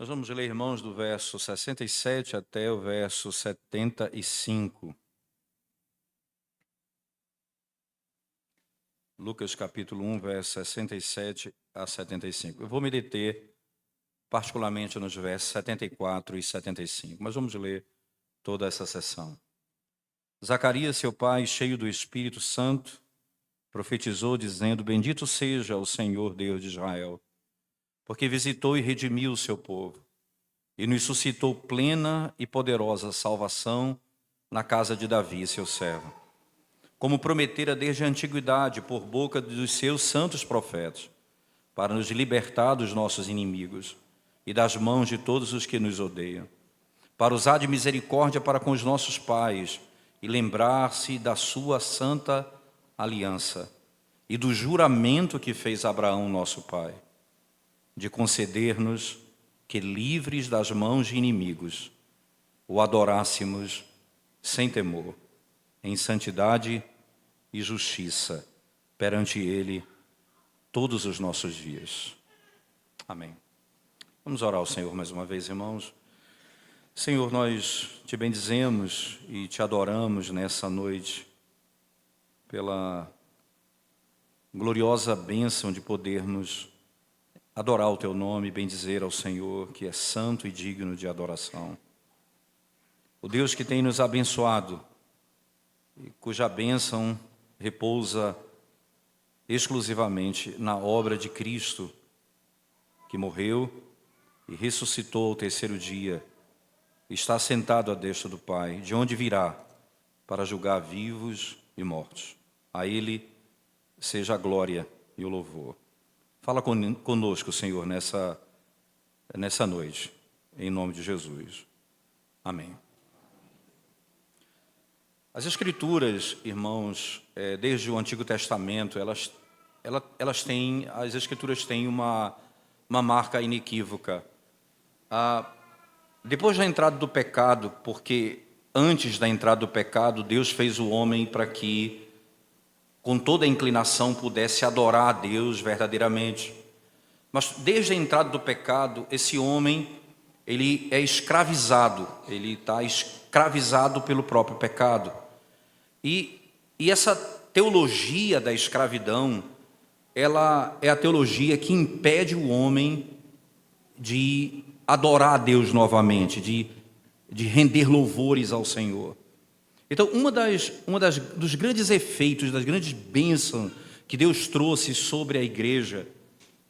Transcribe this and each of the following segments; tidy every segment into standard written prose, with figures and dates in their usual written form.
Nós vamos ler, irmãos, do verso 67 até o verso 75. Lucas capítulo 1, verso 67 a 75. Eu vou me deter particularmente nos versos 74 e 75, mas vamos ler toda essa sessão. Zacarias, seu pai, cheio do Espírito Santo, profetizou dizendo: Bendito seja o Senhor Deus de Israel, porque visitou e redimiu o seu povo, e nos suscitou plena e poderosa salvação na casa de Davi, seu servo, como prometera desde a antiguidade por boca dos seus santos profetas, para nos libertar dos nossos inimigos e das mãos de todos os que nos odeiam, para usar de misericórdia para com os nossos pais e lembrar-se da sua santa aliança e do juramento que fez Abraão, nosso pai, de conceder-nos que, livres das mãos de inimigos, o adorássemos sem temor, em santidade e justiça perante Ele todos os nossos dias. Amém. Vamos orar ao Senhor mais uma vez, irmãos. Senhor, nós te bendizemos e te adoramos nessa noite pela gloriosa bênção de podermos adorar o teu nome, bendizer ao Senhor, que é santo e digno de adoração. O Deus que tem nos abençoado e cuja bênção repousa exclusivamente na obra de Cristo, que morreu e ressuscitou ao terceiro dia, está sentado à destra do Pai, de onde virá para julgar vivos e mortos. A Ele seja a glória e o louvor. Fala conosco, Senhor, nessa noite, em nome de Jesus. Amém. As Escrituras, irmãos, desde o Antigo Testamento, as Escrituras têm uma marca inequívoca. Depois da entrada do pecado, porque antes da entrada do pecado, Deus fez o homem para que, com toda a inclinação, pudesse adorar a Deus verdadeiramente. Mas desde a entrada do pecado, esse homem, ele é escravizado, ele está escravizado pelo próprio pecado. E essa teologia da escravidão, ela é a teologia que impede o homem de adorar a Deus novamente, de render louvores ao Senhor. Então, dos grandes efeitos, das grandes bênçãos que Deus trouxe sobre a igreja,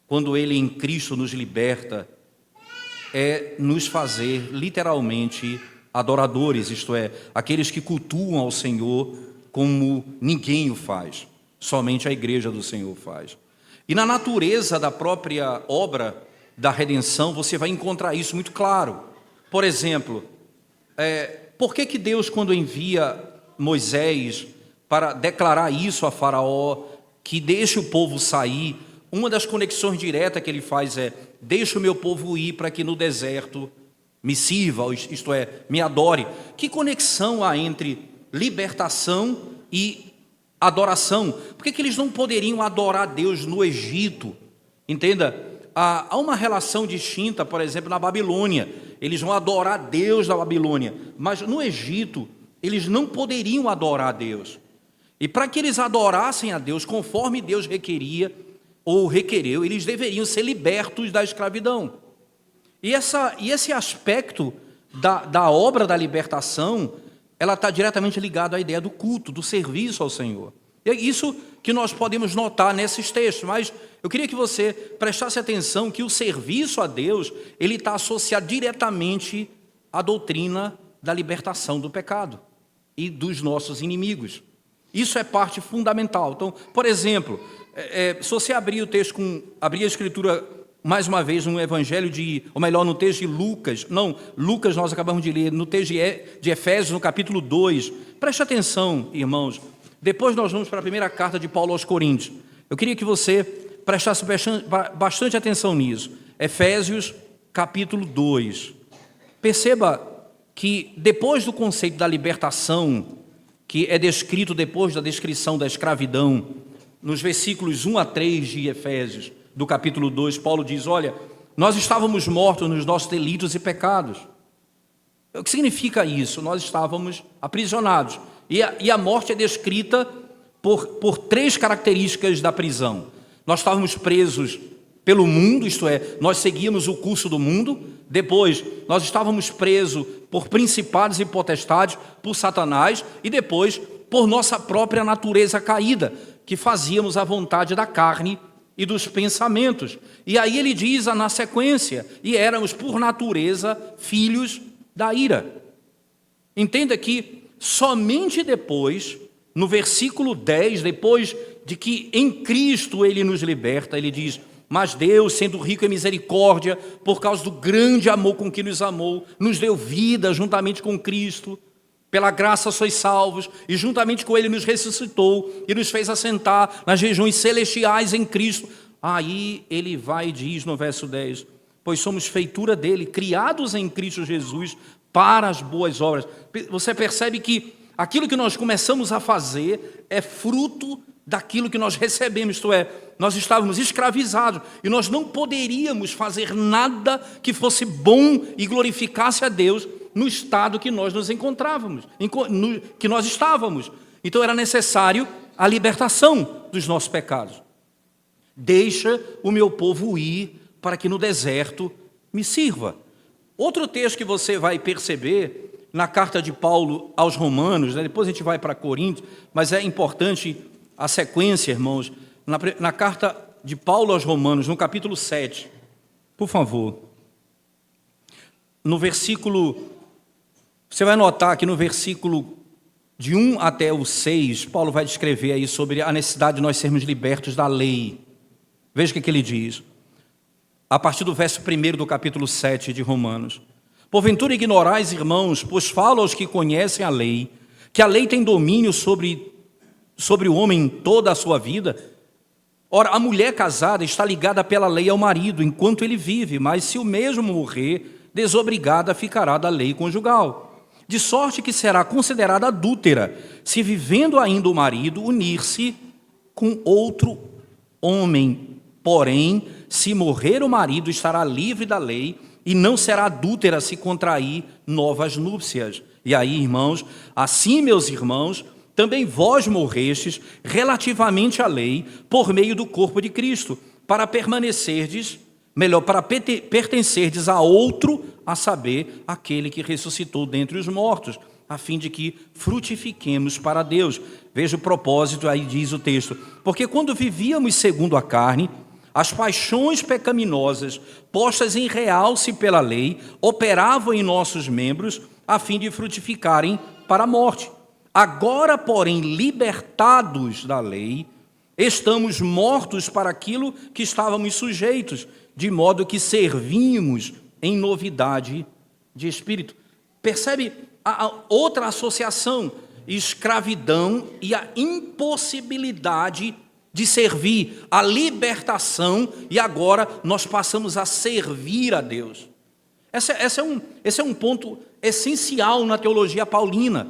quando Ele em Cristo nos liberta, é nos fazer literalmente adoradores, isto é, aqueles que cultuam ao Senhor como ninguém o faz, somente a igreja do Senhor faz. E na natureza da própria obra da redenção, você vai encontrar isso muito claro. Por exemplo, por que Deus, quando envia Moisés para declarar isso a Faraó, que deixe o povo sair, uma das conexões diretas que ele faz é: deixa o meu povo ir para que no deserto me sirva, isto é, me adore. Que conexão há entre libertação e adoração? Por que eles não poderiam adorar Deus no Egito? Entenda, há uma relação distinta, por exemplo, na Babilônia. Eles vão adorar Deus na Babilônia, mas no Egito eles não poderiam adorar a Deus. E para que eles adorassem a Deus conforme Deus requeria ou requereu, eles deveriam ser libertos da escravidão. E esse aspecto da obra da libertação, ela está diretamente ligada à ideia do culto, do serviço ao Senhor. E é isso que nós podemos notar nesses textos, mas eu queria que você prestasse atenção que o serviço a Deus, ele está associado diretamente à doutrina da libertação do pecado e dos nossos inimigos. Isso é parte fundamental. Então, por exemplo, se você abrir o texto abrir a Escritura mais uma vez no Evangelho no texto de Lucas, Lucas nós acabamos de ler, no texto de Efésios, no capítulo 2, preste atenção, irmãos, depois nós vamos para a primeira carta de Paulo aos Coríntios. Eu queria que você prestasse bastante atenção nisso. Efésios, capítulo 2. Perceba que depois do conceito da libertação, que é descrito depois da descrição da escravidão, nos versículos 1 a 3 de Efésios, do capítulo 2, Paulo diz: olha, Nós estávamos mortos nos nossos delitos e pecados. O que significa isso? Nós estávamos aprisionados. E a morte é descrita por três características da prisão. Nós estávamos presos pelo mundo, isto é, nós seguíamos o curso do mundo. Depois, nós estávamos presos por principados e potestades, por Satanás. E depois, por nossa própria natureza caída, que fazíamos a vontade da carne e dos pensamentos. E aí ele diz na sequência, e éramos por natureza filhos da ira. Entenda que somente depois, no versículo 10, depois de que em Cristo ele nos liberta, ele diz: mas Deus, sendo rico em misericórdia, por causa do grande amor com que nos amou, nos deu vida juntamente com Cristo. Pela graça sois salvos, e juntamente com ele nos ressuscitou e nos fez assentar nas regiões celestiais em Cristo. Aí ele vai e diz no verso 10, pois somos feitura dele, criados em Cristo Jesus para as boas obras. Você percebe que aquilo que nós começamos a fazer é fruto daquilo que nós recebemos, isto é, nós estávamos escravizados e nós não poderíamos fazer nada que fosse bom e glorificasse a Deus no estado que nós nos encontrávamos, que nós estávamos. Então era necessário a libertação dos nossos pecados. Deixa o meu povo ir para que no deserto me sirva. Outro texto que você vai perceber na carta de Paulo aos Romanos, depois a gente vai para Coríntios, mas é importante a sequência, irmãos, na carta de Paulo aos Romanos, no capítulo 7, por favor, no versículo, você vai notar que no versículo de 1 até o 6, Paulo vai descrever aí sobre a necessidade de nós sermos libertos da lei. Veja o que ele diz, a partir do verso 1 do capítulo 7 de Romanos. Porventura ignorais, irmãos, pois falo aos que conhecem a lei, que a lei tem domínio sobre o homem toda a sua vida. Ora, a mulher casada está ligada pela lei ao marido, enquanto ele vive, mas se o mesmo morrer, desobrigada ficará da lei conjugal. De sorte que será considerada adúltera, se vivendo ainda o marido, unir-se com outro homem. Porém, se morrer o marido, estará livre da lei, e não será adúltera se contrair novas núpcias. E aí, irmãos, assim, meus irmãos, também vós morrestes relativamente à lei, por meio do corpo de Cristo, para permanecerdes, para pertencerdes a outro, a saber, aquele que ressuscitou dentre os mortos, a fim de que frutifiquemos para Deus. Veja o propósito, aí diz o texto, porque quando vivíamos segundo a carne, as paixões pecaminosas, postas em realce pela lei, operavam em nossos membros, a fim de frutificarem para a morte. Agora, porém, libertados da lei, estamos mortos para aquilo que estávamos sujeitos, de modo que servimos em novidade de espírito. Percebe a outra associação? Escravidão e a impossibilidade de servir, a libertação, e agora nós passamos a servir a Deus. Esse é um ponto essencial na teologia paulina,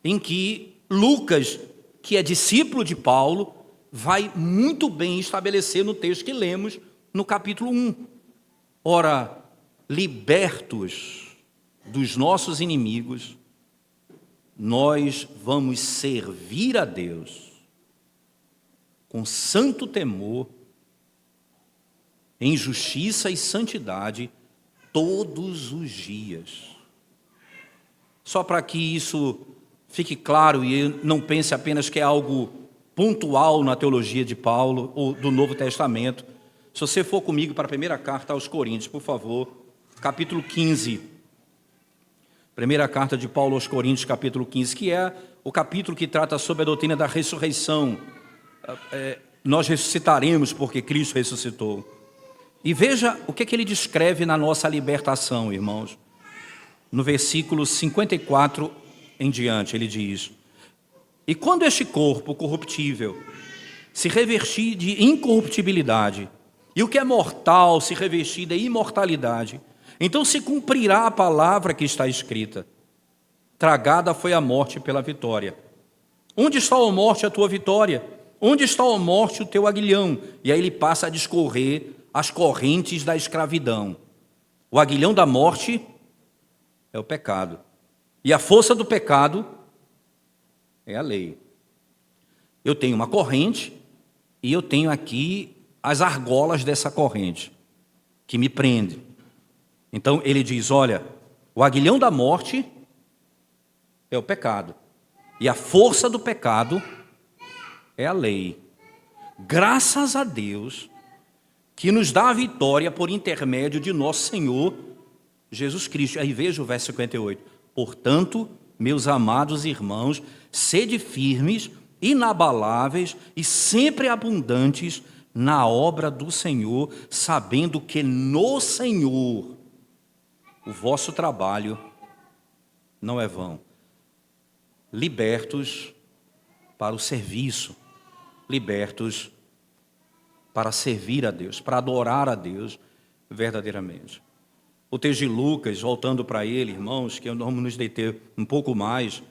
em que Lucas, que é discípulo de Paulo, vai muito bem estabelecer no texto que lemos no capítulo 1. Ora, libertos dos nossos inimigos, nós vamos servir a Deus com santo temor, em justiça e santidade, todos os dias. Só para que isso fique claro e não pense apenas que é algo pontual na teologia de Paulo ou do Novo Testamento. Se você for comigo para a primeira carta aos Coríntios, por favor, capítulo 15. Primeira carta de Paulo aos Coríntios, capítulo 15, que é o capítulo que trata sobre a doutrina da ressurreição. Nós ressuscitaremos porque Cristo ressuscitou. E veja o que ele descreve na nossa libertação, irmãos. No versículo 54 em diante, ele diz: e quando este corpo corruptível se revestir de incorruptibilidade, e o que é mortal se revestir de imortalidade, então se cumprirá a palavra que está escrita: tragada foi a morte pela vitória. Onde está, ó morte, a tua vitória? Onde está, ó morte, o teu aguilhão? E aí ele passa a discorrer as correntes da escravidão. O aguilhão da morte é o pecado. E a força do pecado é a lei. Eu tenho uma corrente e eu tenho aqui as argolas dessa corrente que me prende. Então ele diz, olha, o aguilhão da morte é o pecado. E a força do pecado é a lei. Graças a Deus que nos dá a vitória por intermédio de nosso Senhor Jesus Cristo. Aí veja o verso 58. Portanto, meus amados irmãos, sede firmes, inabaláveis e sempre abundantes na obra do Senhor, sabendo que no Senhor o vosso trabalho não é vão. Libertos para o serviço, libertos para servir a Deus, para adorar a Deus verdadeiramente. O texto de Lucas, voltando para ele, irmãos, que vamos nos deter um pouco mais,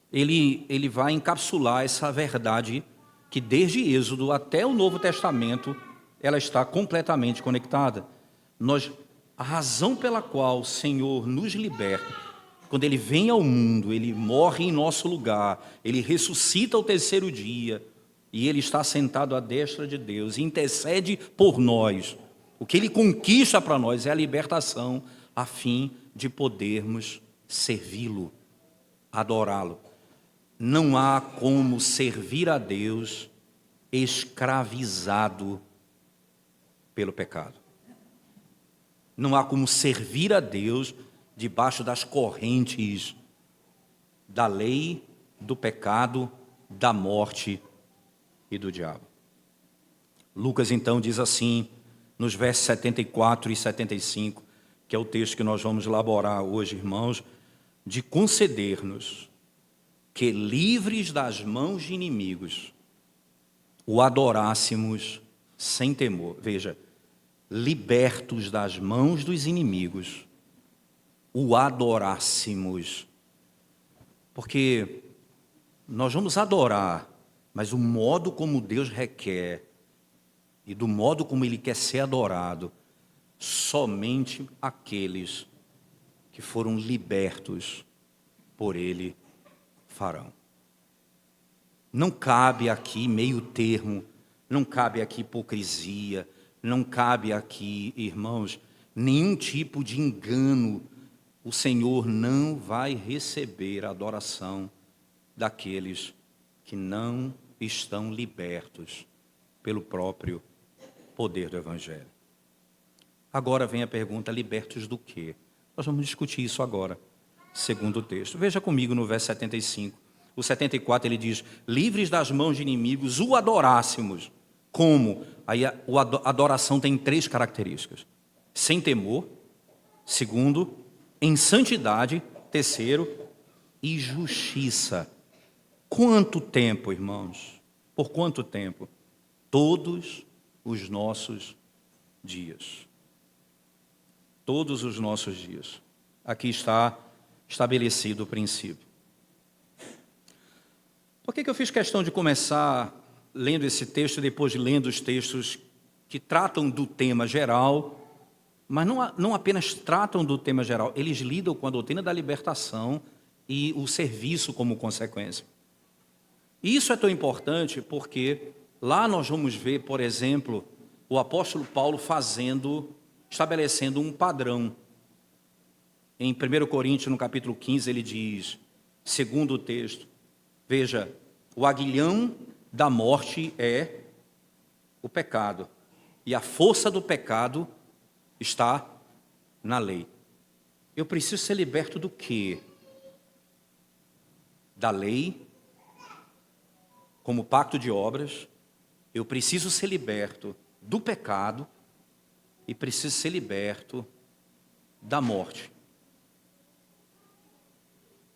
ele vai encapsular essa verdade que desde Êxodo até o Novo Testamento, ela está completamente conectada. A razão pela qual o Senhor nos liberta, quando Ele vem ao mundo, Ele morre em nosso lugar, Ele ressuscita ao terceiro dia, e Ele está sentado à destra de Deus, e intercede por nós. O que Ele conquista para nós é a libertação, a fim de podermos servi-lo, adorá-lo. Não há como servir a Deus escravizado pelo pecado. Não há como servir a Deus debaixo das correntes da lei, do pecado, da morte e do diabo. Lucas então diz assim, nos versos 74 e 75, que é o texto que nós vamos elaborar hoje, irmãos, de conceder-nos que, livres das mãos de inimigos, o adorássemos sem temor. Veja, libertos das mãos dos inimigos, o adorássemos. Porque nós vamos adorar, mas o modo como Deus requer e do modo como Ele quer ser adorado, somente aqueles que foram libertos por Ele farão. Não cabe aqui meio termo, não cabe aqui hipocrisia, não cabe aqui, irmãos, nenhum tipo de engano. O Senhor não vai receber a adoração daqueles que não estão libertos pelo próprio poder do Evangelho. Agora vem a pergunta, libertos do quê? Nós vamos discutir isso agora, segundo o texto. Veja comigo no verso 75. O 74 ele diz, livres das mãos de inimigos, o adorássemos. Como? Aí a adoração tem 3 características. Sem temor. Segundo, em santidade. Terceiro, e justiça. Quanto tempo, irmãos? Por quanto tempo? Todos os nossos dias. Todos os nossos dias. Aqui está estabelecido o princípio. Por que eu fiz questão de começar lendo esse texto e depois lendo os textos que tratam do tema geral, mas não apenas tratam do tema geral, eles lidam com a doutrina da libertação e o serviço como consequência. E isso é tão importante porque lá nós vamos ver, por exemplo, o apóstolo Paulo estabelecendo um padrão. Em 1 Coríntios, no capítulo 15, ele diz, segundo o texto, veja, o aguilhão da morte é o pecado, e a força do pecado está na lei. Eu preciso ser liberto do quê? Da lei, como pacto de obras. Eu preciso ser liberto do pecado e preciso ser liberto da morte.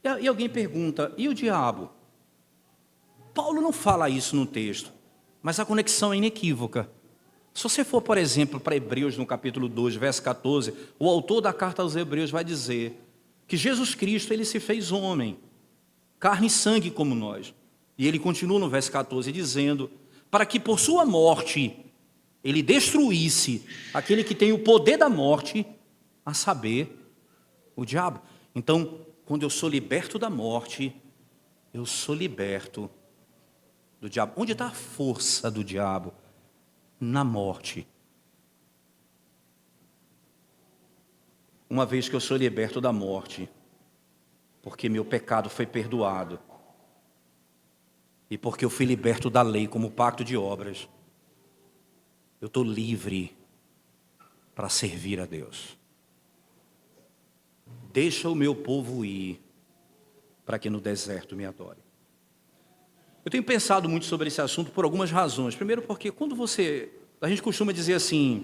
E alguém pergunta, e o diabo? Paulo não fala isso no texto, mas a conexão é inequívoca. Se você for, por exemplo, para Hebreus, no capítulo 2, verso 14, o autor da carta aos Hebreus vai dizer que Jesus Cristo, ele se fez homem, carne e sangue como nós. E ele continua no verso 14 dizendo, para que por sua morte ele destruísse aquele que tem o poder da morte, a saber, o diabo. Então, quando eu sou liberto da morte, eu sou liberto do diabo. Onde está a força do diabo? Na morte. Uma vez que eu sou liberto da morte, porque meu pecado foi perdoado, e porque eu fui liberto da lei como pacto de obras, eu estou livre para servir a Deus. Deixa o meu povo ir, para que no deserto me adore. Eu tenho pensado muito sobre esse assunto por algumas razões. Primeiro porque a gente costuma dizer assim,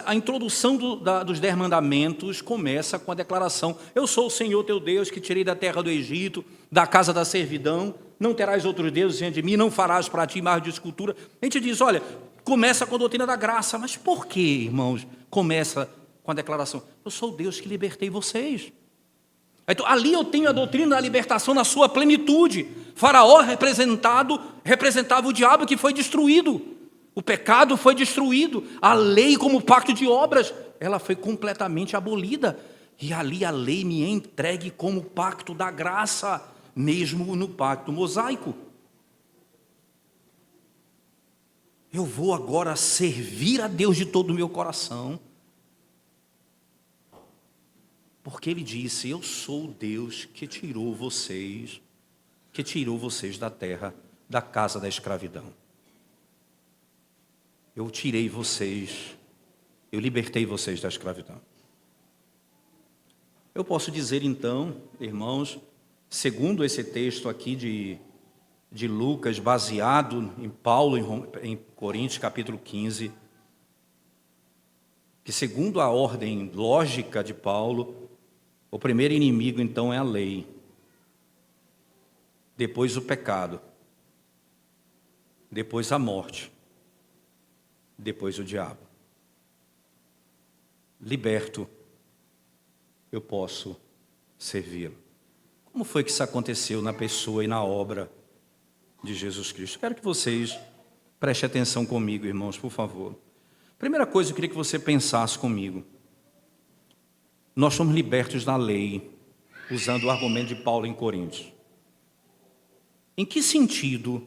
a introdução dos 10 mandamentos começa com a declaração: eu sou o Senhor teu Deus, que tirei da terra do Egito, da casa da servidão, não terás outros deuses diante de mim, não farás para ti imagem de escultura. A gente diz, olha, começa com a doutrina da graça, mas por que, irmãos, começa com a declaração: eu sou o Deus que libertei vocês? Então, ali eu tenho a doutrina da libertação na sua plenitude. Faraó representava o diabo que foi destruído. O pecado foi destruído. A lei como pacto de obras, ela foi completamente abolida. E ali a lei me é entregue como pacto da graça, mesmo no pacto mosaico. Eu vou agora servir a Deus de todo o meu coração, porque Ele disse: eu sou o Deus que tirou vocês da terra, da casa da escravidão. Eu tirei vocês, eu libertei vocês da escravidão. Eu posso dizer então, irmãos, segundo esse texto aqui de Lucas, baseado em Paulo, em Coríntios capítulo 15, que segundo a ordem lógica de Paulo, o primeiro inimigo então é a lei, depois o pecado, depois a morte, depois o diabo. Liberto, eu posso servi-lo. Como foi que isso aconteceu na pessoa e na obra de Jesus Cristo? Quero que vocês prestem atenção comigo, irmãos, por favor. Primeira coisa, eu queria que você pensasse comigo. Nós somos libertos da lei, usando o argumento de Paulo em Coríntios. Em que sentido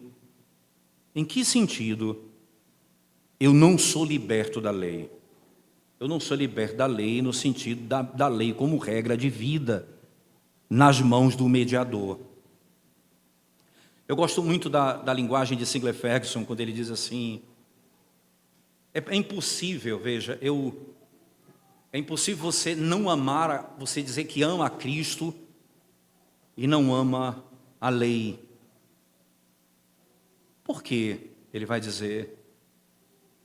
eu não sou liberto da lei? Eu não sou liberto da lei no sentido da lei como regra de vida nas mãos do mediador. Eu gosto muito da linguagem de Sinclair Ferguson, quando ele diz assim: é impossível, veja, é impossível você não amar, você dizer que ama a Cristo e não ama a lei. Por quê? Ele vai dizer: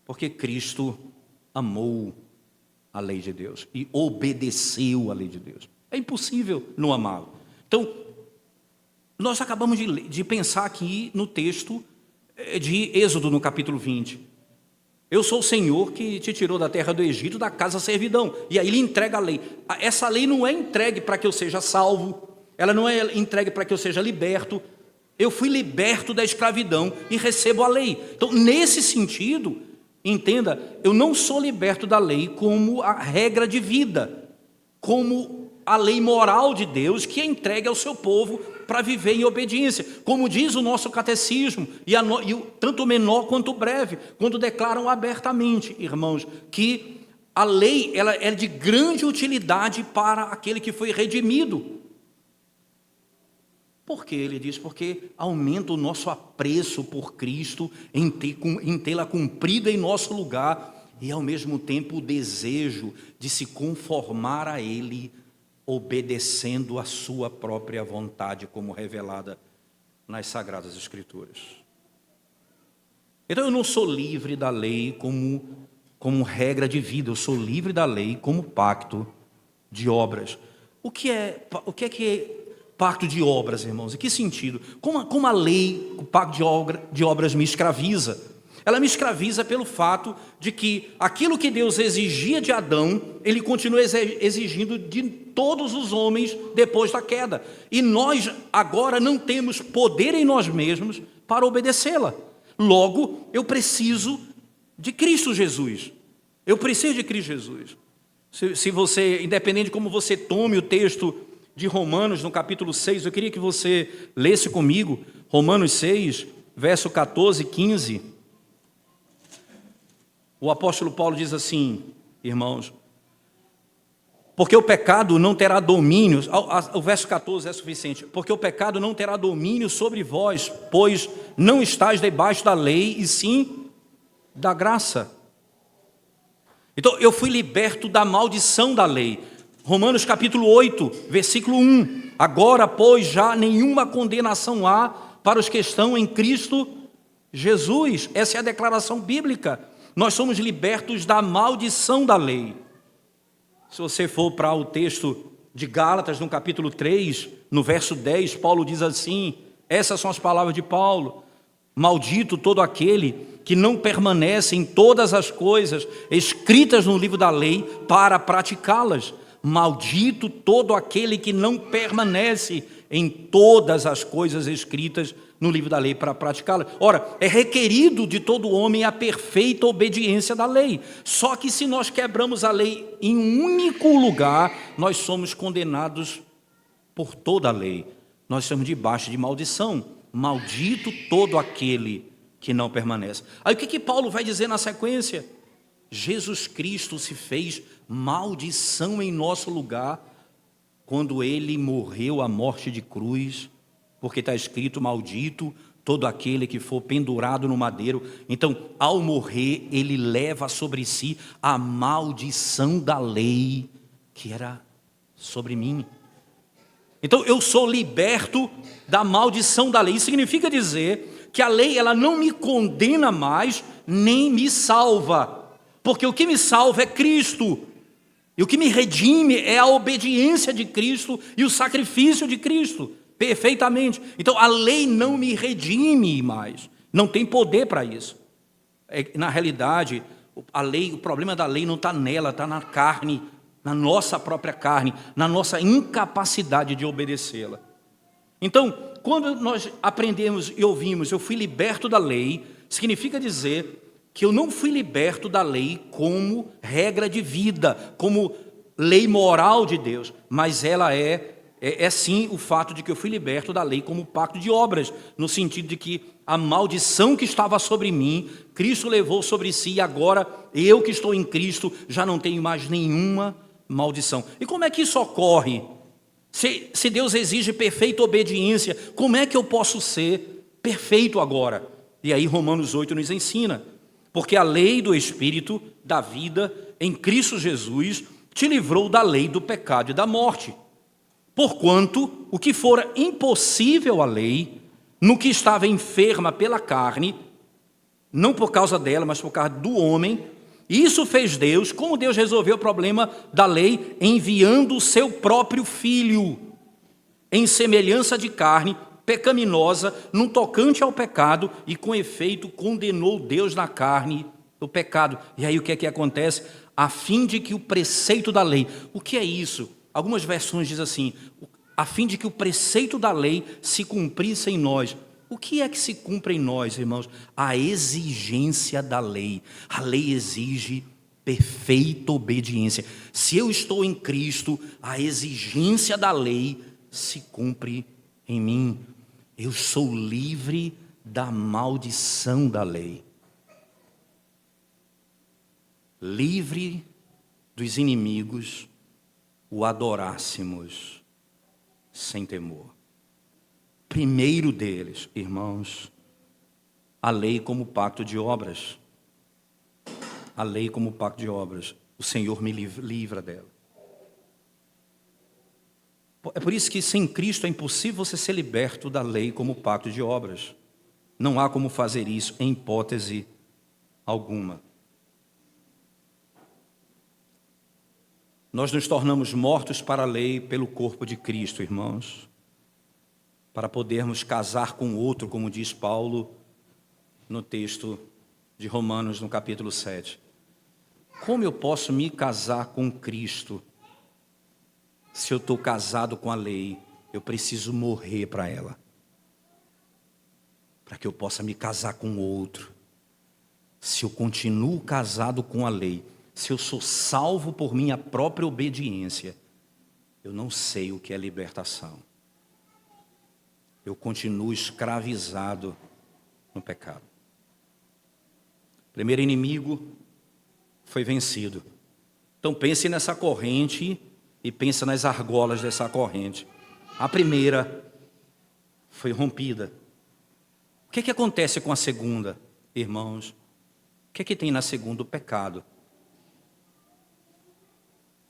porque Cristo amou a lei de Deus e obedeceu a lei de Deus. É impossível não amá-lo. Então, nós acabamos de pensar aqui no texto de Êxodo, no capítulo 20. Eu sou o Senhor que te tirou da terra do Egito, da casa da servidão. E aí ele entrega a lei. Essa lei não é entregue para que eu seja salvo, ela não é entregue para que eu seja liberto. Eu fui liberto da escravidão e recebo a lei. Então, nesse sentido, entenda, eu não sou liberto da lei como a regra de vida, como a lei moral de Deus que é entregue ao seu povo para viver em obediência. Como diz o nosso catecismo, tanto o menor quanto o breve, quando declaram abertamente, irmãos, que a lei ela é de grande utilidade para aquele que foi redimido. Por quê? Ele diz, porque aumenta o nosso apreço por Cristo em tê-la cumprida em nosso lugar e ao mesmo tempo o desejo de se conformar a Ele, obedecendo a sua própria vontade, como revelada nas Sagradas Escrituras. Então eu não sou livre da lei como regra de vida, eu sou livre da lei como pacto de obras. O que é pacto de obras, irmãos? Em que sentido? Como a lei, o pacto de obras me escraviza? Ela me escraviza pelo fato de que aquilo que Deus exigia de Adão, Ele continua exigindo de todos os homens depois da queda. E nós agora não temos poder em nós mesmos para obedecê-la. Logo, eu preciso de Cristo Jesus. Eu preciso de Cristo Jesus. Se você, independente de como você tome o texto de Romanos, no capítulo 6, eu queria que você lesse comigo, Romanos 6, verso 14 e 15. O apóstolo Paulo diz assim, irmãos, porque o pecado não terá domínio, o verso 14 é suficiente, porque o pecado não terá domínio sobre vós, pois não estáis debaixo da lei, e sim da graça. Então, eu fui liberto da maldição da lei. Romanos capítulo 8, versículo 1. Agora, pois, já nenhuma condenação há para os que estão em Cristo Jesus. Essa é a declaração bíblica. Nós somos libertos da maldição da lei. Se você for para o texto de Gálatas, no capítulo 3, no verso 10, Paulo diz assim, essas são as palavras de Paulo: maldito todo aquele que não permanece em todas as coisas escritas no livro da lei para praticá-las. Maldito todo aquele que não permanece em todas as coisas escritas no livro da lei para praticá-las. Ora, é requerido de todo homem a perfeita obediência da lei. Só que se nós quebramos a lei em um único lugar, nós somos condenados por toda a lei. Nós estamos debaixo de maldição. Maldito todo aquele que não permanece. Aí o que Paulo vai dizer na sequência? Jesus Cristo se fez maldição em nosso lugar quando ele morreu a morte de cruz, porque está escrito: maldito todo aquele que for pendurado no madeiro. Então, ao morrer, ele leva sobre si a maldição da lei que era sobre mim. Então, eu sou liberto da maldição da lei. Isso significa dizer que a lei, ela não me condena mais, nem me salva. Porque o que me salva é Cristo. E o que me redime é a obediência de Cristo e o sacrifício de Cristo. Perfeitamente. Então, a lei não me redime mais. Não tem poder para isso. Na realidade, a lei, o problema da lei não está nela, está na carne, na nossa própria carne, na nossa incapacidade de obedecê-la. Então, quando nós aprendemos e ouvimos, eu fui liberto da lei, significa dizer que eu não fui liberto da lei como regra de vida, como lei moral de Deus, mas ela é sim o fato de que eu fui liberto da lei como pacto de obras, no sentido de que a maldição que estava sobre mim, Cristo levou sobre si, e agora eu que estou em Cristo já não tenho mais nenhuma maldição. E como é que isso ocorre? Se Deus exige perfeita obediência, como é que eu posso ser perfeito agora? E aí Romanos 8 nos ensina: porque a lei do Espírito da vida em Cristo Jesus te livrou da lei do pecado e da morte. Porquanto o que fora impossível à lei, no que estava enferma pela carne, não por causa dela, mas por causa do homem, isso fez Deus. Como Deus resolveu o problema da lei? Enviando o seu próprio Filho, em semelhança de carne, pecaminosa, no tocante ao pecado, e com efeito condenou Deus na carne o pecado. E aí o que é que acontece? A fim de que o preceito da lei, o que é isso? Algumas versões dizem assim: a fim de que o preceito da lei se cumprisse em nós. O que é que se cumpre em nós, irmãos? A exigência da lei. A lei exige perfeita obediência. Se eu estou em Cristo, a exigência da lei se cumpre em mim. Eu sou livre da maldição da lei. Livre dos inimigos, o adorássemos sem temor. Primeiro deles, irmãos, a lei como pacto de obras. A lei como pacto de obras. O Senhor me livra dela. É por isso que sem Cristo é impossível você ser liberto da lei como pacto de obras. Não há como fazer isso em hipótese alguma. Nós nos tornamos mortos para a lei pelo corpo de Cristo, irmãos, para podermos casar com outro, como diz Paulo no texto de Romanos, no capítulo 7. Como eu posso me casar com Cristo se eu estou casado com a lei? Eu preciso morrer para ela, para que eu possa me casar com outro. se eu continuo casado com a lei, se eu sou salvo por minha própria obediência, eu não sei o que é libertação. Eu continuo escravizado no pecado. O primeiro inimigo foi vencido. Então pense nessa corrente e pense nas argolas dessa corrente. A primeira foi rompida. O que acontece com a segunda, irmãos? O que tem na segunda? O pecado.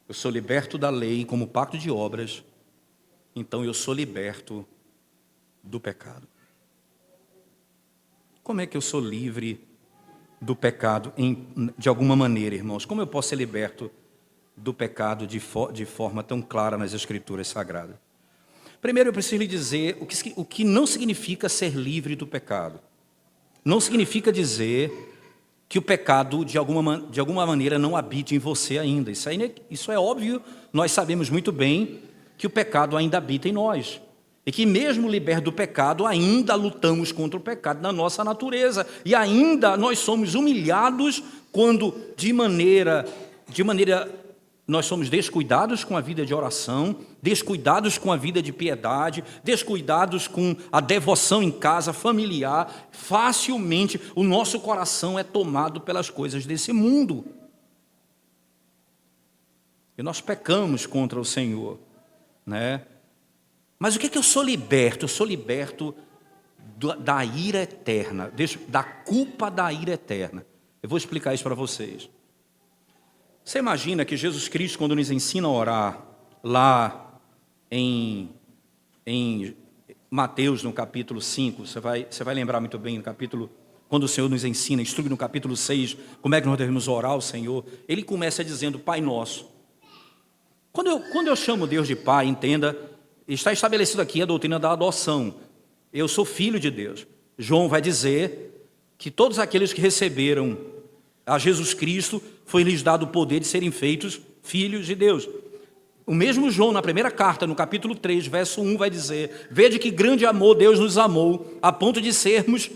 Eu sou liberto da lei como pacto de obras, então eu sou liberto do pecado. Como é que eu sou livre do pecado de alguma maneira, irmãos? Como eu posso ser liberto do pecado de forma tão clara nas Escrituras Sagradas? Primeiro eu preciso lhe dizer o que não significa ser livre do pecado. Não significa dizer que o pecado de alguma maneira não habite em você ainda. Isso é óbvio, nós sabemos muito bem que o pecado ainda habita em nós. E que mesmo liberto do pecado, ainda lutamos contra o pecado na nossa natureza. E ainda nós somos humilhados quando de maneira nós somos descuidados com a vida de oração, descuidados com a vida de piedade, descuidados com a devoção em casa, familiar. Facilmente o nosso coração é tomado pelas coisas desse mundo. E nós pecamos contra o Senhor, né? Mas o que é que eu sou liberto? Eu sou liberto da ira eterna, da culpa da ira eterna. Eu vou explicar isso para vocês. Você imagina que Jesus Cristo, quando nos ensina a orar, lá em Mateus, no capítulo 5, você vai lembrar muito bem, no capítulo, quando o Senhor nos ensina, instrui no capítulo 6, como é que nós devemos orar ao Senhor, ele começa dizendo, Pai Nosso. Quando eu chamo Deus de Pai, entenda, está estabelecido aqui a doutrina da adoção. Eu sou filho de Deus. João vai dizer que todos aqueles que receberam a Jesus Cristo, foi-lhes dado o poder de serem feitos filhos de Deus. O mesmo João, na primeira carta, no capítulo 3, verso 1, vai dizer, vede que grande amor Deus nos amou, a ponto de sermos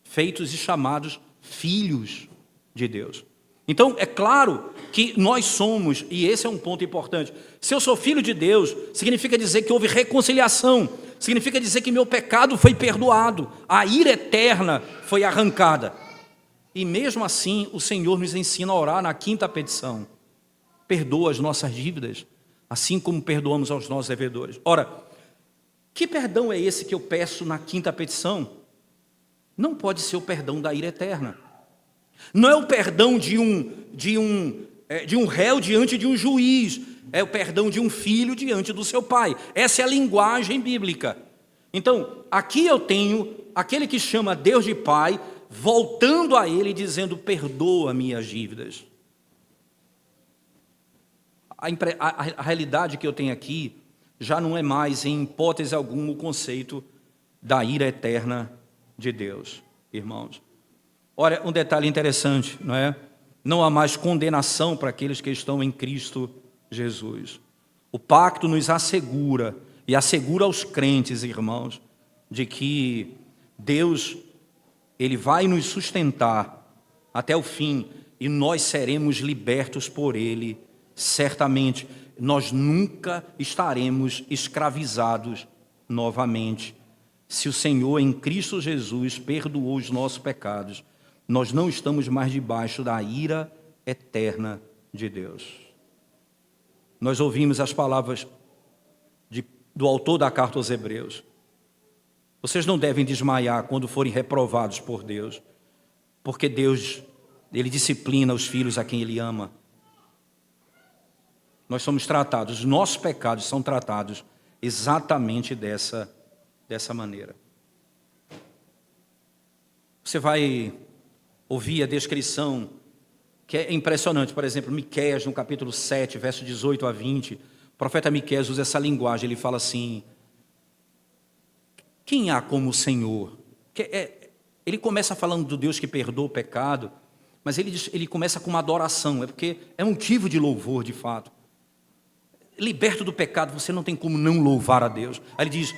feitos e chamados filhos de Deus. Então, é claro que nós somos, e esse é um ponto importante, se eu sou filho de Deus, significa dizer que houve reconciliação, significa dizer que meu pecado foi perdoado, a ira eterna foi arrancada. E mesmo assim, o Senhor nos ensina a orar na quinta petição. Perdoa as nossas dívidas, assim como perdoamos aos nossos devedores. Ora, que perdão é esse que eu peço na quinta petição? Não pode ser o perdão da ira eterna. Não é o perdão de um réu diante de um juiz. É o perdão de um filho diante do seu pai. Essa é a linguagem bíblica. Então, aqui eu tenho aquele que chama Deus de Pai, voltando a ele e dizendo, perdoa minhas dívidas. A realidade que eu tenho aqui já não é mais, em hipótese alguma, o conceito da ira eterna de Deus, irmãos. Olha, um detalhe interessante, não é? Não há mais condenação para aqueles que estão em Cristo Jesus. O pacto nos assegura, e assegura aos crentes, irmãos, de que Deus, Ele vai nos sustentar até o fim, e nós seremos libertos por Ele, certamente. Nós nunca estaremos escravizados novamente. Se o Senhor em Cristo Jesus perdoou os nossos pecados, nós não estamos mais debaixo da ira eterna de Deus. Nós ouvimos as palavras do autor da carta aos Hebreus. Vocês não devem desmaiar quando forem reprovados por Deus, porque Deus, Ele disciplina os filhos a quem Ele ama. Nós somos tratados, os nossos pecados são tratados exatamente dessa maneira. Você vai ouvir a descrição, que é impressionante. Por exemplo, Miqueias, no capítulo 7, verso 18 a 20, o profeta Miqueias usa essa linguagem, ele fala assim, quem há como o Senhor? Ele começa falando do Deus que perdoa o pecado, mas ele começa com uma adoração, porque é motivo de louvor, de fato. Liberto do pecado, você não tem como não louvar a Deus. Aí ele diz,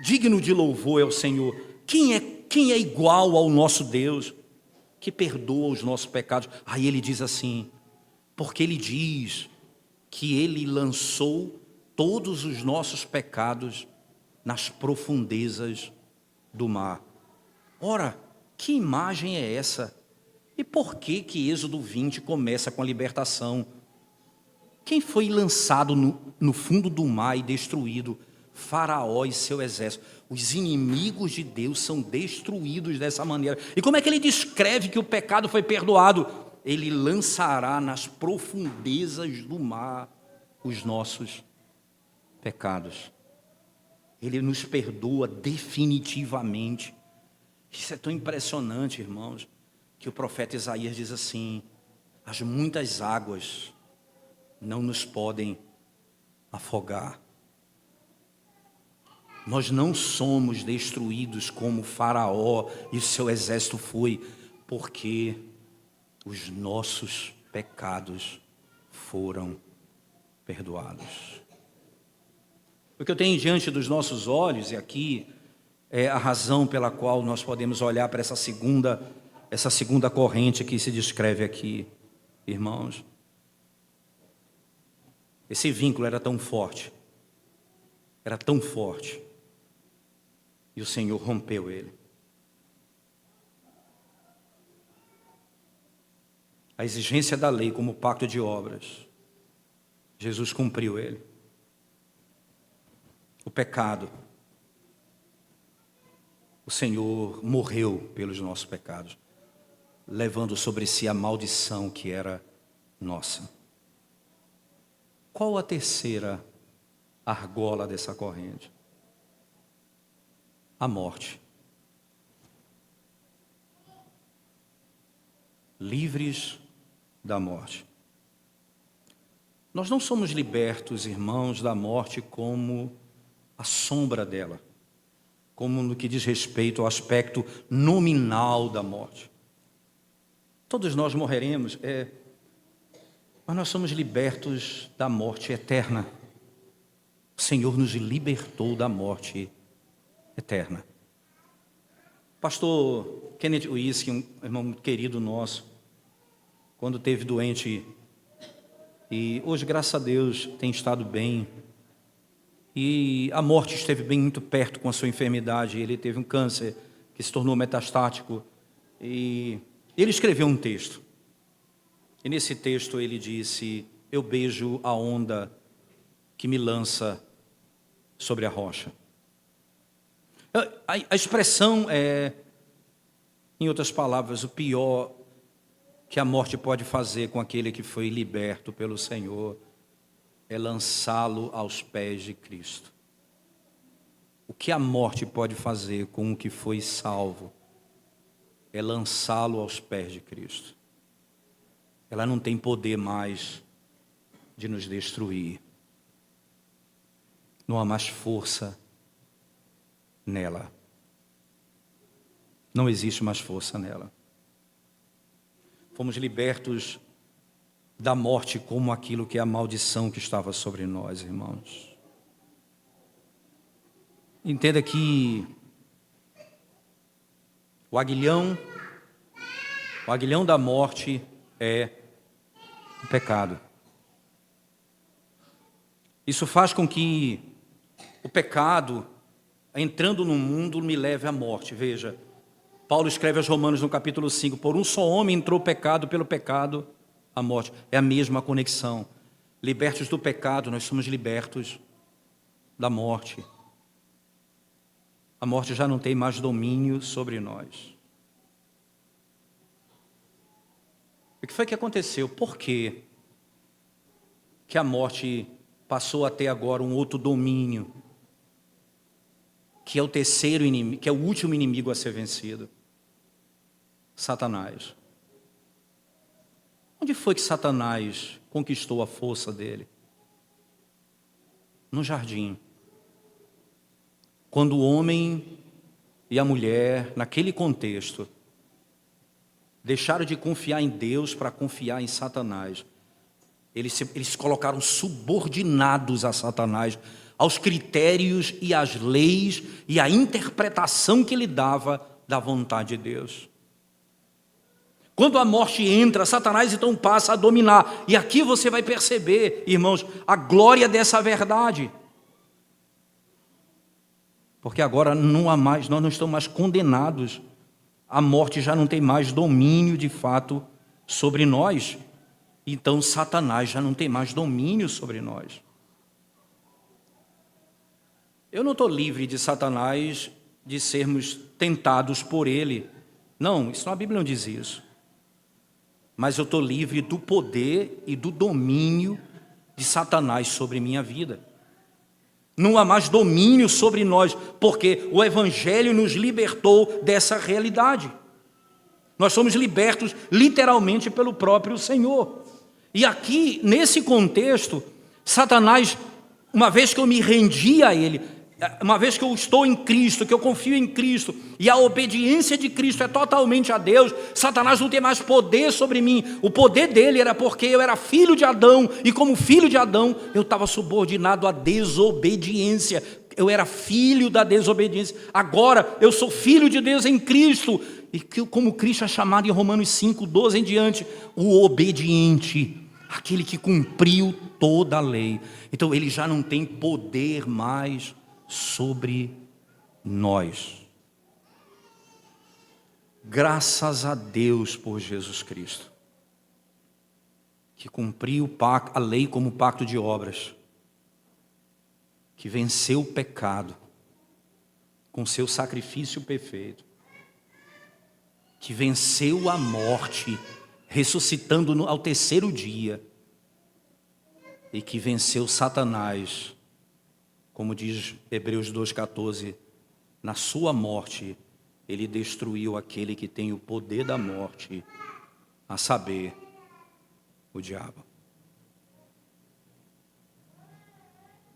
digno de louvor é o Senhor. Quem é igual ao nosso Deus? que perdoa os nossos pecados. Aí ele diz assim, porque ele diz que ele lançou todos os nossos pecados nas profundezas do mar. Ora, que imagem é essa? E por que Êxodo 20 começa com a libertação? Quem foi lançado no fundo do mar e destruído? Faraó e seu exército. Os inimigos de Deus são destruídos dessa maneira. E como é que ele descreve que o pecado foi perdoado? Ele lançará nas profundezas do mar os nossos pecados. Ele nos perdoa definitivamente. Isso é tão impressionante, irmãos, que o profeta Isaías diz assim: as muitas águas não nos podem afogar. Nós não somos destruídos como Faraó e o seu exército foi, porque os nossos pecados foram perdoados. O que eu tenho diante dos nossos olhos, e aqui é a razão pela qual nós podemos olhar para essa segunda corrente que se descreve aqui, irmãos. Esse vínculo era tão forte, e o Senhor rompeu ele. A exigência da lei como pacto de obras, Jesus cumpriu ele. O pecado, o Senhor morreu pelos nossos pecados, levando sobre si a maldição que era nossa. Qual a terceira argola dessa corrente? A morte. Livres da morte. Nós não somos libertos, irmãos, da morte como a sombra dela, como no que diz respeito ao aspecto nominal da morte. Todos nós morreremos, mas nós somos libertos da morte eterna. O Senhor nos libertou da morte eterna. Pastor Kenneth Uiske, um irmão querido nosso, quando esteve doente, e hoje, graças a Deus, tem estado bem, e a morte esteve bem muito perto com a sua enfermidade. Ele teve um câncer que se tornou metastático, e ele escreveu um texto, e nesse texto ele disse: eu beijo a onda que me lança sobre a rocha. A expressão é, em outras palavras, o pior que a morte pode fazer com aquele que foi liberto pelo Senhor é lançá-lo aos pés de Cristo. O que a morte pode fazer com o que foi salvo é lançá-lo aos pés de Cristo. Ela não tem poder mais de nos destruir. Não há mais força nela. Não existe mais força nela. Fomos libertos da morte como aquilo que é a maldição que estava sobre nós, irmãos. Entenda que o aguilhão da morte é o pecado. Isso faz com que o pecado, entrando no mundo, me leve à morte. Veja, Paulo escreve aos Romanos no capítulo 5, por um só homem entrou o pecado, pelo pecado a morte. É a mesma conexão. Libertos do pecado, nós somos libertos da morte. A morte já não tem mais domínio sobre nós. O que foi que aconteceu? Por quê que a morte passou a ter agora um outro domínio, que é o terceiro inimigo, que é o último inimigo a ser vencido? Satanás. Onde foi que Satanás conquistou a força dele? No jardim. Quando o homem e a mulher, naquele contexto, deixaram de confiar em Deus para confiar em Satanás, eles se colocaram subordinados a Satanás, aos critérios e às leis e à interpretação que ele dava da vontade de Deus. Quando a morte entra, Satanás então passa a dominar. E aqui você vai perceber, irmãos, a glória dessa verdade. Porque agora não há mais, nós não estamos mais condenados. A morte já não tem mais domínio de fato sobre nós. Então Satanás já não tem mais domínio sobre nós. Eu não estou livre de Satanás, de sermos tentados por ele. Não, a Bíblia não diz isso. Mas eu estou livre do poder e do domínio de Satanás sobre minha vida. Não há mais domínio sobre nós, porque o Evangelho nos libertou dessa realidade. Nós somos libertos literalmente pelo próprio Senhor. E aqui, nesse contexto, Satanás, uma vez que eu me rendi a Ele, uma vez que eu estou em Cristo, que eu confio em Cristo, e a obediência de Cristo é totalmente a Deus, Satanás não tem mais poder sobre mim. O poder dele era porque eu era filho de Adão, e como filho de Adão, eu estava subordinado à desobediência. Eu era filho da desobediência. Agora eu sou filho de Deus em Cristo, e como Cristo é chamado em Romanos 5:12 em diante, o obediente, aquele que cumpriu toda a lei. Então ele já não tem poder mais sobre nós. Graças a Deus por Jesus Cristo, que cumpriu a lei como pacto de obras, que venceu o pecado com seu sacrifício perfeito, que venceu a morte, ressuscitando ao terceiro dia, e que venceu Satanás, como diz Hebreus 2,14, na sua morte, ele destruiu aquele que tem o poder da morte, a saber, o diabo.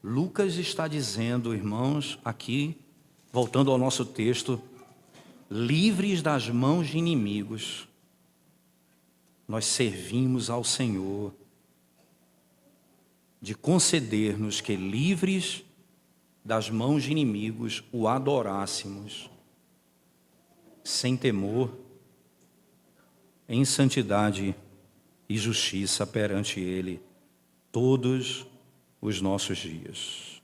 Lucas está dizendo, irmãos, aqui, voltando ao nosso texto, livres das mãos de inimigos, nós servimos ao Senhor, de conceder-nos que livres das mãos de inimigos o adorássemos, sem temor, em santidade e justiça perante Ele, todos os nossos dias.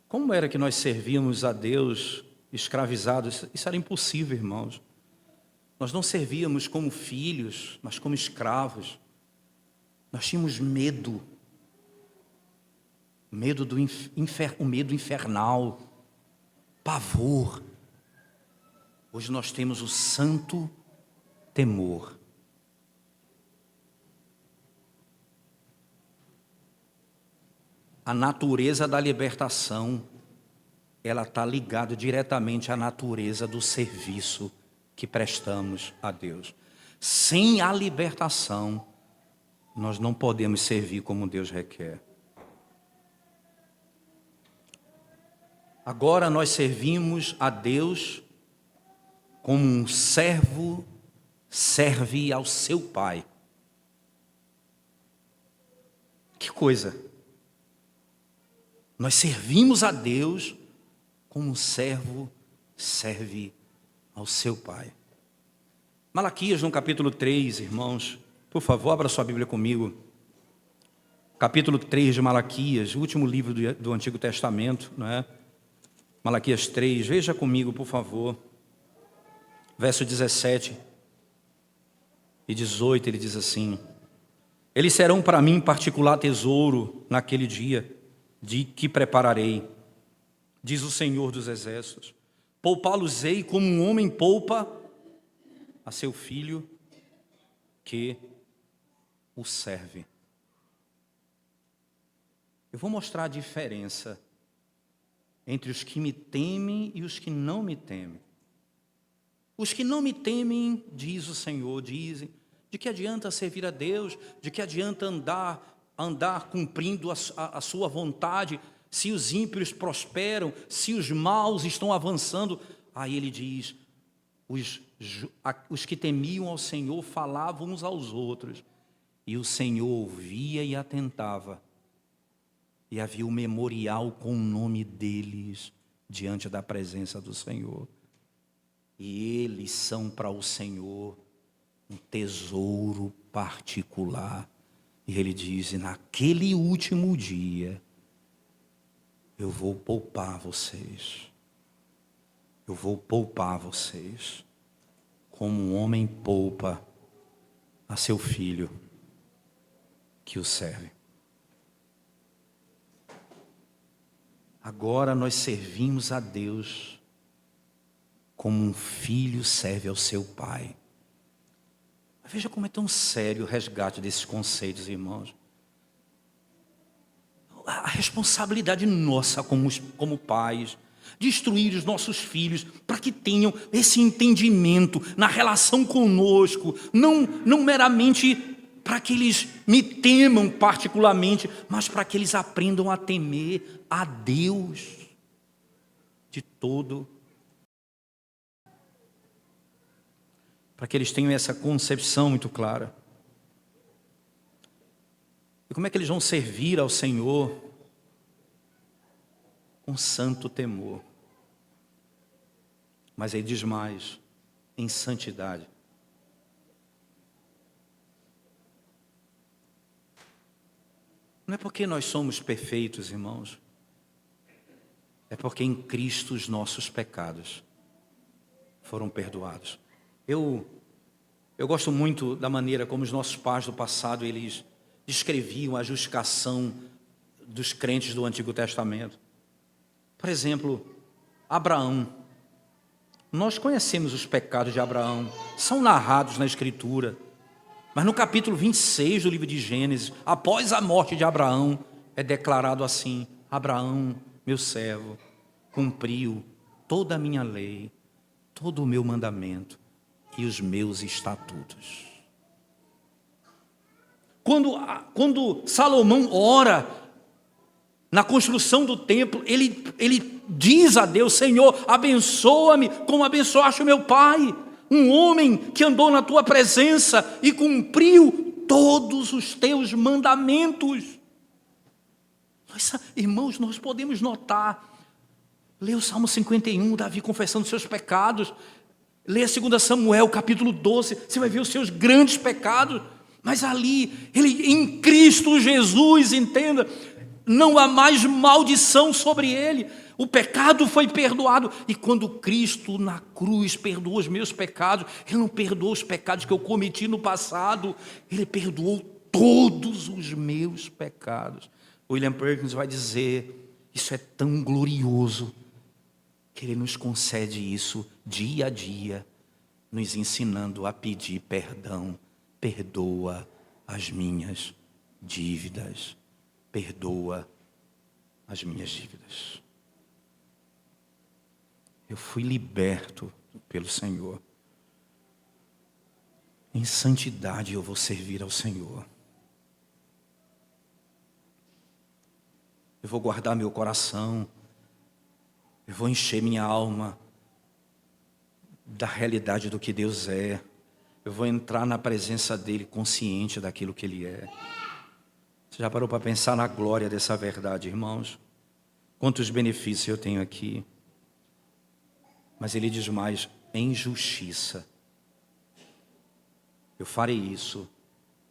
Como era que nós servíamos a Deus escravizados? Isso era impossível, irmãos. Nós não servíamos como filhos, mas como escravos. Nós tínhamos medo. Medo do o medo infernal, pavor. Hoje nós temos o santo temor. A natureza da libertação, ela está ligada diretamente à natureza do serviço que prestamos a Deus. Sem a libertação, nós não podemos servir como Deus requer. Agora nós servimos a Deus como um servo serve ao seu pai. Que coisa! Nós servimos a Deus como um servo serve ao seu pai. Malaquias, no capítulo 3, irmãos, por favor, abra sua Bíblia comigo. Capítulo 3 de Malaquias, o último livro do Antigo Testamento, não é? Malaquias 3, veja comigo, por favor. Verso 17 e 18, ele diz assim: eles serão para mim particular tesouro naquele dia, de que prepararei, diz o Senhor dos Exércitos. Poupá-los-ei como um homem poupa a seu filho que o serve. Eu vou mostrar a diferença entre os que me temem e os que não me temem. Os que não me temem, diz o Senhor, dizem, de que adianta servir a Deus, de que adianta andar cumprindo a sua vontade, se os ímpios prosperam, se os maus estão avançando. Aí ele diz, os que temiam ao Senhor falavam uns aos outros, e o Senhor ouvia e atentava, e havia um memorial com o nome deles diante da presença do Senhor. E eles são para o Senhor um tesouro particular. E ele diz: naquele último dia, eu vou poupar vocês. Eu vou poupar vocês, como um homem poupa a seu filho que o serve. Agora nós servimos a Deus como um filho serve ao seu pai. Veja como é tão sério o resgate desses conceitos, irmãos. A responsabilidade nossa como pais, de instruir os nossos filhos para que tenham esse entendimento na relação conosco, não meramente para que eles me temam particularmente, mas para que eles aprendam a temer a Deus de todo. Para que eles tenham essa concepção muito clara. E como é que eles vão servir ao Senhor? Com santo temor. Mas ele diz mais, em santidade. Não é porque nós somos perfeitos, irmãos. É porque em Cristo os nossos pecados foram perdoados. Eu gosto muito da maneira como os nossos pais do passado, eles descreviam a justificação dos crentes do Antigo Testamento. Por exemplo, Abraão. Nós conhecemos os pecados de Abraão, são narrados na Escritura. Mas no capítulo 26 do livro de Gênesis, após a morte de Abraão, é declarado assim: Abraão, meu servo, cumpriu toda a minha lei, todo o meu mandamento e os meus estatutos. Quando Salomão ora na construção do templo, ele diz a Deus: Senhor, abençoa-me como abençoaste o meu pai, um homem que andou na tua presença e cumpriu todos os teus mandamentos. Irmãos, nós podemos notar, lê o Salmo 51, Davi confessando seus pecados, lê 2 Samuel, capítulo 12, você vai ver os seus grandes pecados, mas ali, ele em Cristo Jesus, entenda, não há mais maldição sobre ele, o pecado foi perdoado. E quando Cristo na cruz perdoou os meus pecados, ele não perdoou os pecados que eu cometi no passado, ele perdoou todos os meus pecados. William Perkins vai dizer, isso é tão glorioso, que ele nos concede isso dia a dia, nos ensinando a pedir perdão. Perdoa as minhas dívidas. Perdoa as minhas dívidas. Eu fui liberto pelo Senhor. Em santidade eu vou servir ao Senhor. Eu vou guardar meu coração. Eu vou encher minha alma da realidade do que Deus é. Eu vou entrar na presença dEle consciente daquilo que Ele é. Você já parou para pensar na glória dessa verdade, irmãos? Quantos benefícios eu tenho aqui. Mas Ele diz mais, em justiça. Eu farei isso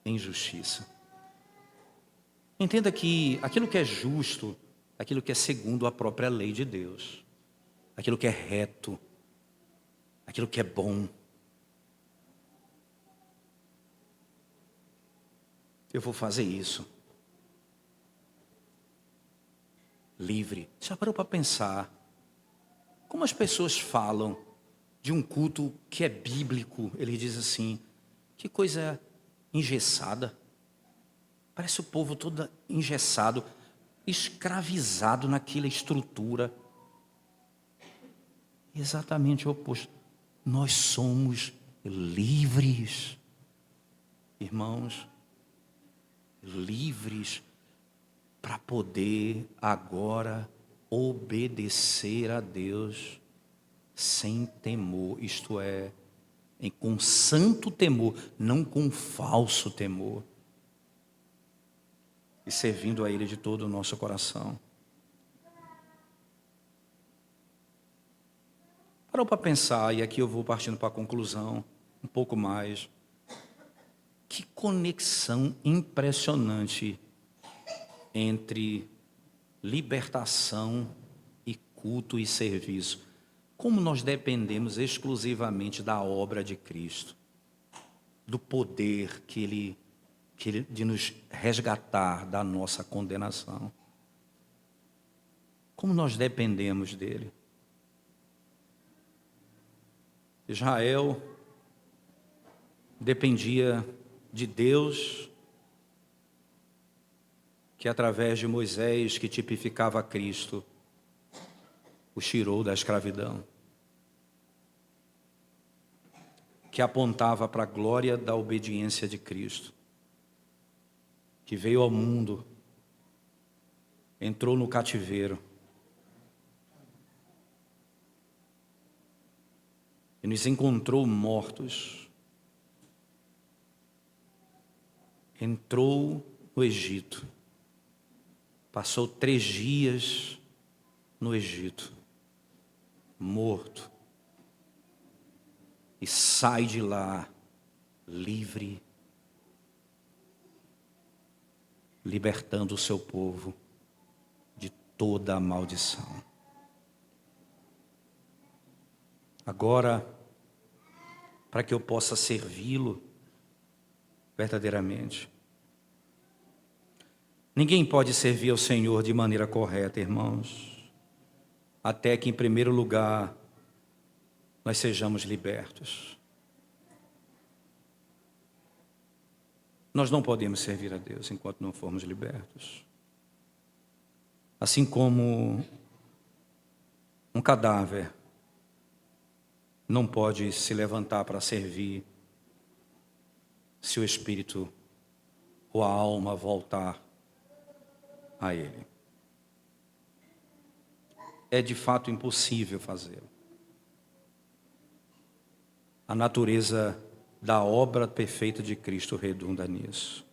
em justiça. Entenda que aquilo que é justo, aquilo que é segundo a própria lei de Deus, aquilo que é reto, aquilo que é bom, eu vou fazer isso. Livre. Já parou para pensar como as pessoas falam de um culto que é bíblico? Ele diz assim, que coisa engessada. Parece o povo todo engessado, escravizado naquela estrutura. Exatamente o oposto. Nós somos livres, irmãos, livres para poder agora obedecer a Deus sem temor, isto é, com santo temor, não com falso temor, e servindo a Ele de todo o nosso coração. parou para pensar, e aqui eu vou partindo para a conclusão, um pouco mais. Que conexão impressionante entre libertação e culto e serviço. Como nós dependemos exclusivamente da obra de Cristo, do poder de nos resgatar da nossa condenação. Como nós dependemos dele. Israel dependia de Deus, que através de Moisés, que tipificava Cristo, o tirou da escravidão, que apontava para a glória da obediência de Cristo, que veio ao mundo, entrou no cativeiro e nos encontrou mortos, entrou no Egito, passou 3 dias no Egito, morto, e sai de lá livre, libertando o seu povo de toda a maldição. Agora, para que eu possa servi-lo verdadeiramente, ninguém pode servir ao Senhor de maneira correta, irmãos, até que, em primeiro lugar, nós sejamos libertos. Nós não podemos servir a Deus enquanto não formos libertos. Assim como um cadáver não pode se levantar para servir se o espírito ou a alma voltar a ele. É de fato impossível fazê-lo. A natureza da obra perfeita de Cristo redunda nisso.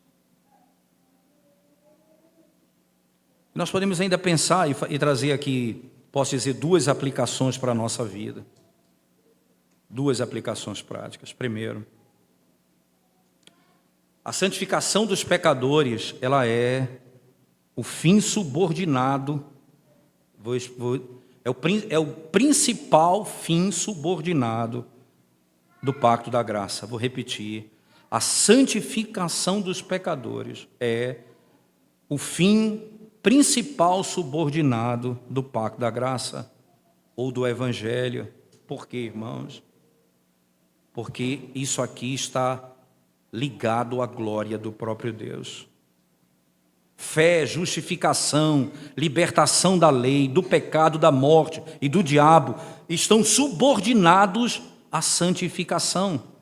Nós podemos ainda pensar e trazer aqui, posso dizer, 2 aplicações para a nossa vida. 2 aplicações práticas. Primeiro, a santificação dos pecadores, ela é o fim subordinado, é o principal fim subordinado do pacto da graça. Vou repetir. A santificação dos pecadores é o fim principal subordinado do pacto da graça ou do evangelho. Por quê, irmãos? Porque isso aqui está ligado à glória do próprio Deus. Fé, justificação, libertação da lei, do pecado, da morte e do diabo estão subordinados à santificação.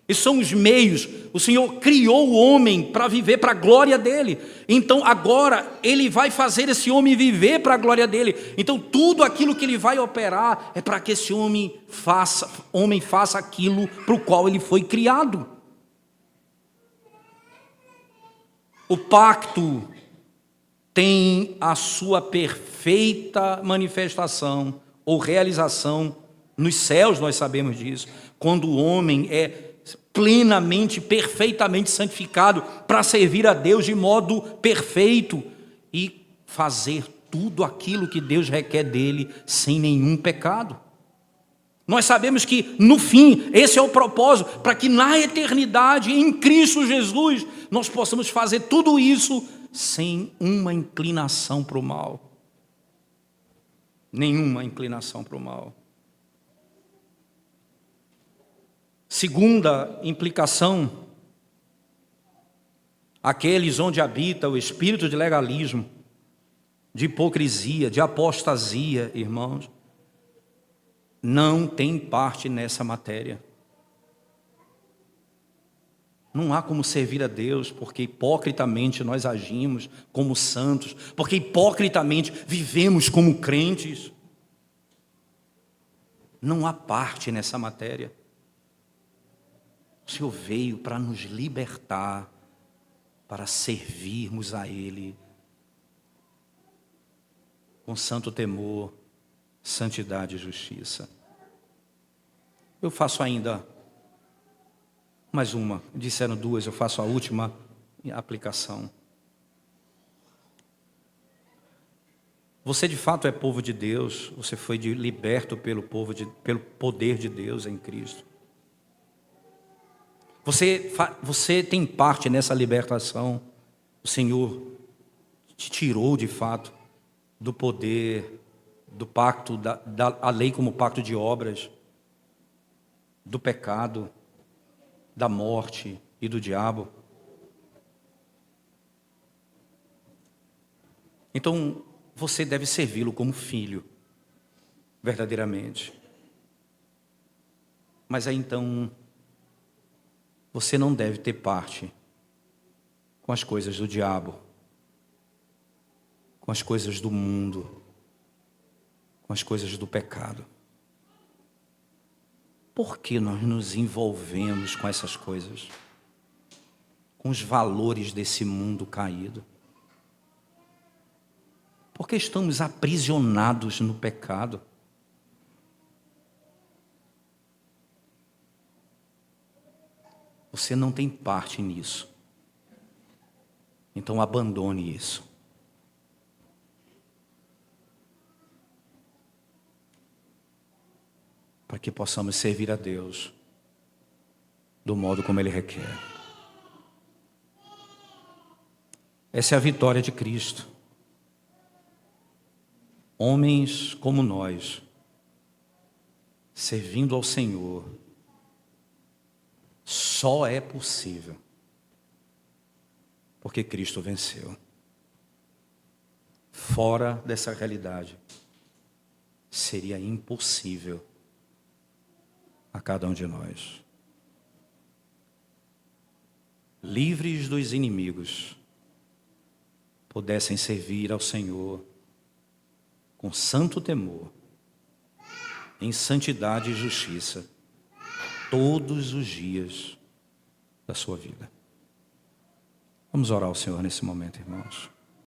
Esses são os meios. O Senhor criou o homem para viver para a glória dele. Então agora ele vai fazer esse homem viver para a glória dele. Então tudo aquilo que ele vai operar é para que esse homem faça aquilo para o qual ele foi criado. O pacto tem a sua perfeita manifestação ou realização nos céus, nós sabemos disso, quando o homem é plenamente, perfeitamente santificado para servir a Deus de modo perfeito e fazer tudo aquilo que Deus requer dele sem nenhum pecado. Nós sabemos que, no fim, esse é o propósito, para que na eternidade, em Cristo Jesus, nós possamos fazer tudo isso sem uma inclinação para o mal. Nenhuma inclinação para o mal. Segunda implicação, aqueles onde habita o espírito de legalismo, de hipocrisia, de apostasia, irmãos, não tem parte nessa matéria. Não há como servir a Deus, porque hipocritamente nós agimos como santos, porque hipocritamente vivemos como crentes. Não há parte nessa matéria. O Senhor veio para nos libertar, para servirmos a Ele com santo temor, santidade e justiça. Eu faço ainda mais uma. Disseram duas, eu faço a última aplicação. Você de fato é povo de Deus, você foi liberto pelo poder de Deus em Cristo. Você tem parte nessa libertação. O Senhor te tirou de fato do poder, do pacto, a lei como pacto de obras, do pecado, da morte e do diabo. Então, você deve servi-lo como filho, verdadeiramente. Mas aí então, você não deve ter parte com as coisas do diabo, com as coisas do mundo, com as coisas do pecado. Por que nós nos envolvemos com essas coisas? Com os valores desse mundo caído? Porque estamos aprisionados no pecado. Você não tem parte nisso. Então abandone isso. Para que possamos servir a Deus do modo como Ele requer. Essa é a vitória de Cristo. Homens como nós, servindo ao Senhor, só é possível porque Cristo venceu. Fora dessa realidade, seria impossível a cada um de nós. Livres dos inimigos, pudessem servir ao Senhor com santo temor, em santidade e justiça, todos os dias da sua vida. Vamos orar ao Senhor nesse momento, irmãos.